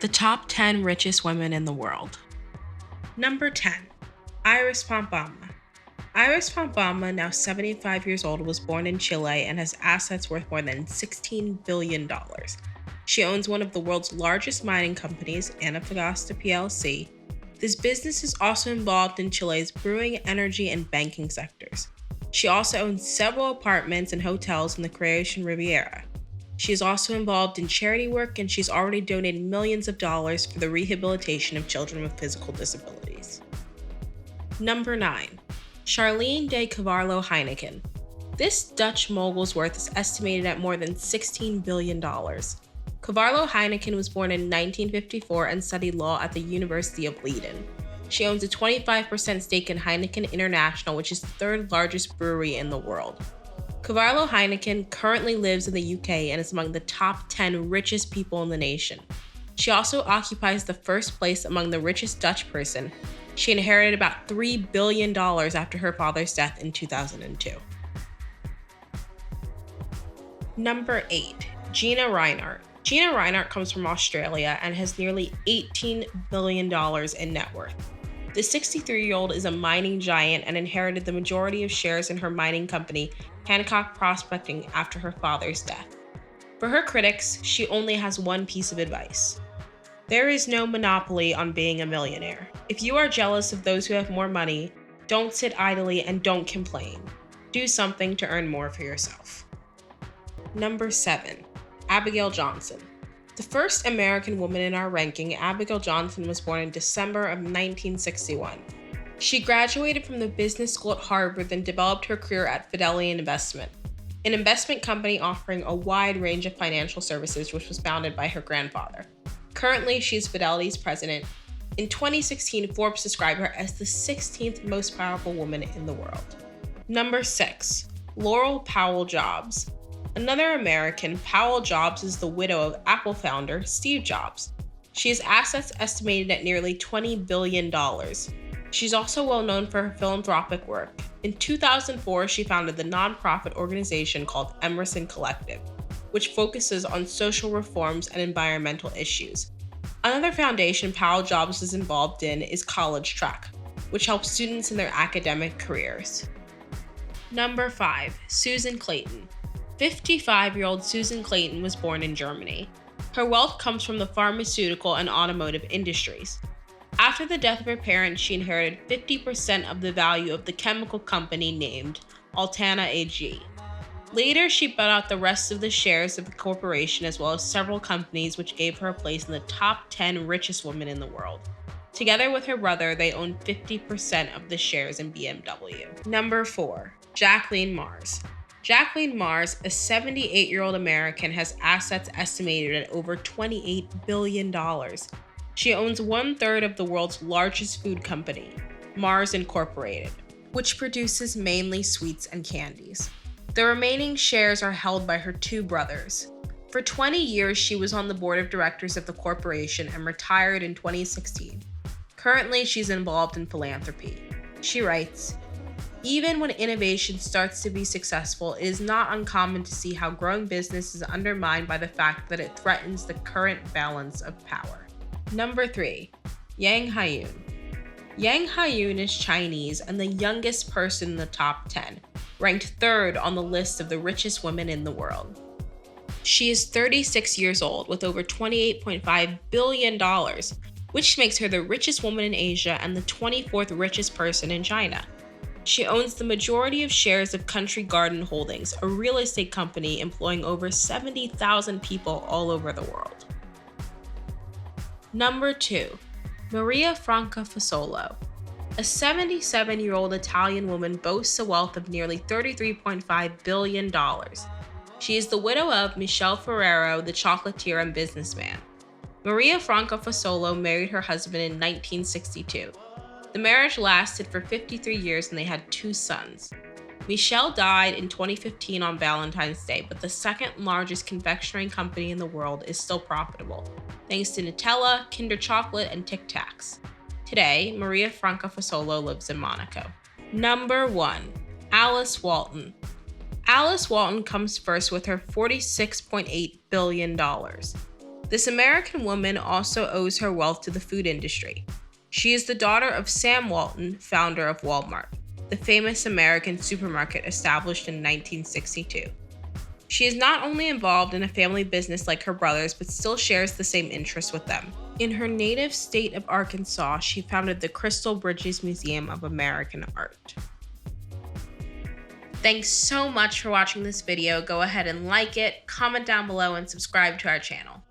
The top 10 richest women in the world. Number 10. Iris Pompamo. Iris Pompamo, now 75 years old, was born in Chile and has assets worth more than $16 billion. She owns one of the world's largest mining companies, Antofagasta plc. This business is also involved in Chile's brewing, energy, and banking sectors. She also owns several apartments and hotels in the Croatian Riviera. She is also involved in charity work, and she's already donated millions of dollars for the rehabilitation of children with physical disabilities. Number 9. Charlene de CavalloHeineken. This Dutch mogul's worth is estimated at more than $16 billion. CavalloHeineken was born in 1954 and studied law at the University of Leiden. She owns a 25% stake in Heineken International, which is the third largest brewery in the world. CavalloHeineken currently lives in the UK and is among the top 10 richest people in the nation. She also occupies the first place among the richest Dutch person. She inherited about $3 billion after her father's death in 2002. Number 8. Gina Rinehart. Gina Rinehart comes from Australia and has nearly $18 billion in net worth. The 63-year-old is a mining giant and inherited the majority of shares in her mining company, Hancock Prospecting, after her father's death. For her critics, she only has one piece of advice. There is no monopoly on being a millionaire. If you are jealous of those who have more money, don't sit idly and don't complain. Do something to earn more for yourself. Number 7. Abigail Johnson. The first American woman in our ranking, Abigail Johnson was born in December of 1961. She graduated from the business school at Harvard and developed her career at Fidelity Investment, an investment company offering a wide range of financial services, which was founded by her grandfather. Currently, she is Fidelity's president. In 2016, Forbes described her as the 16th most powerful woman in the world. Number 6. Laurel Powell Jobs. Another American, Powell Jobs is the widow of Apple founder Steve Jobs. She has assets estimated at nearly $20 billion. She's also well known for her philanthropic work. In 2004, she founded the nonprofit organization called Emerson Collective, which focuses on social reforms and environmental issues. Another foundation Powell Jobs is involved in is College Track, which helps students in their academic careers. Number 5. Susan Clayton. 55-year-old Susan Clayton was born in Germany. Her wealth comes from the pharmaceutical and automotive industries. After the death of her parents, she inherited 50% of the value of the chemical company named Altana AG. Later, she bought out the rest of the shares of the corporation as well as several companies, which gave her a place in the top 10 richest women in the world. Together with her brother, they own 50% of the shares in BMW. Number 4. Jacqueline Mars. Jacqueline Mars, a 78-year-old American, has assets estimated at over $28 billion. She owns 1/3 of the world's largest food company, Mars Incorporated, which produces mainly sweets and candies. The remaining shares are held by her two brothers. For 20 years, she was on the board of directors of the corporation and retired in 2016. Currently, she's involved in philanthropy. She writes, "Even when innovation starts to be successful, it is not uncommon to see how growing business is undermined by the fact that it threatens the current balance of power." Number 3. Yang Haiyun. Yang Haiyun is Chinese and the youngest person in the top 10, ranked 3rd on the list of the richest women in the world. She is 36 years old with over $28.5 billion, which makes her the richest woman in Asia and the 24th richest person in China. She owns the majority of shares of Country Garden Holdings, a real estate company employing over 70,000 people all over the world. Number 2. Maria Franca Frasolo. A 77-year-old Italian woman boasts a wealth of nearly $33.5 billion. She is the widow of Michel Ferrero, the chocolatier and businessman. Maria Franca Frasolo married her husband in 1962. The marriage lasted for 53 years and they had 2 sons. Michel died in 2015 on Valentine's Day, but the second largest confectionery company in the world is still profitable, thanks to Nutella, Kinder Chocolate, and Tic Tacs. Today, Maria Franca Frasolo lives in Monaco. Number 1. Alice Walton. Alice Walton comes first with her $46.8 billion. The This American woman also owes her wealth to the food industry. She is the daughter of Sam Walton, founder of Walmart, the famous American supermarket established in 1962. She is not only involved in a family business like her brothers, but still shares the same interests with them. In her native state of Arkansas, she founded the Crystal Bridges Museum of American Art. Thanks so much for watching this video. Go ahead and like it, comment down below, and subscribe to our channel.